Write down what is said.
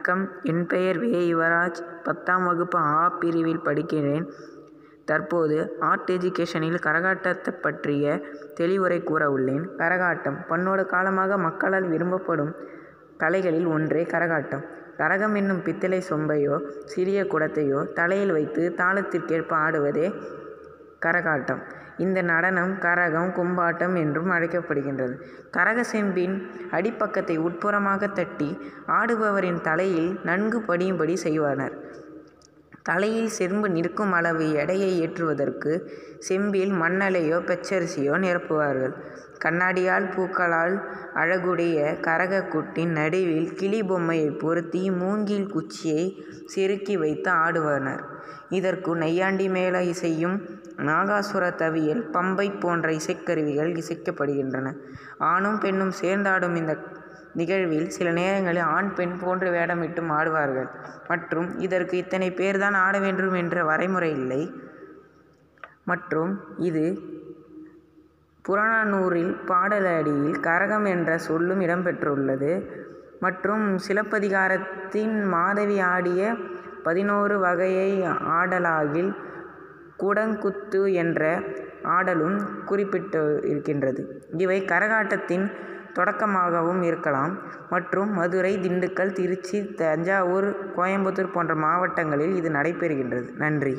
வணக்கம், என் பெயர் வே. யுவராஜ். 10ஆம் வகுப்பு ஆ பிரிவில் படிக்கிறேன். தற்போது ஆர்ட் எஜுகேஷனில் கரகாட்டத்தைப் பற்றிய தெளிவுரை கூற உள்ளேன். கரகாட்டம் பன்னோடு காலமாக மக்களால் விரும்பப்படும் கலைகளில் ஒன்றே கரகாட்டம். கரகம் என்னும் பித்தளை சொம்பையோ சிறிய குடத்தையோ தலையில் வைத்து தாளத்திற்கேற்ப ஆடுவதே கரகாட்டம். இந்த நடனம் கரகம், கும்பாட்டம் என்றும் அழைக்கப்படுகின்றது. கரக செம்பின் அடிப்பக்கத்தை உட்புறமாக தட்டி ஆடுபவரின் தலையில் நன்கு படியும்படி செய்வானர். தலையில் செம்பு நிற்கும் அளவு எடையை ஏற்றுவதற்கு செம்பில் மண்ணலையோ பச்சரிசியோ நிரப்புவார்கள். கண்ணாடியால் பூக்களால் அழகுடைய கரகக்கூட்டின் நடுவில் கிளி பொம்மையை பொருத்தி மூங்கில் குச்சியை செருக்கி வைத்து ஆடுவனர். இதற்கு நையாண்டி மேள இசையும் நாகாசுர தவியல், பம்பை போன்ற இசைக்கருவிகள் இசைக்கப்படுகின்றன. ஆணும் பெண்ணும் சேர்ந்தாடும் இந்த நிகழ்வில் சில நேரங்களில் ஆண் பெண் போன்று வேடமிட்டும் ஆடுவார்கள். மற்றும் இதற்கு இத்தனை பேர்தான் ஆட வேண்டும் என்ற வரைமுறை இல்லை. மற்றும் இது புறநானூறில் பாடலடியில் கரகம் என்ற சொல்லும் இடம்பெற்றுள்ளது. மற்றும் சிலப்பதிகாரத்தின் மாதவி ஆடிய 11 வகையை ஆடலாகில் குடங்குத்து என்ற ஆடலும் குறிப்பிட்டு இருக்கின்றது. இவை கரகாட்டத்தின் தொடக்கமாகவும் இருக்கலாம். மற்றும் மதுரை, திண்டுக்கல், திருச்சி, தஞ்சாவூர், கோயம்புத்தூர் போன்ற மாவட்டங்களில் இது நடைபெறுகின்றது. நன்றி.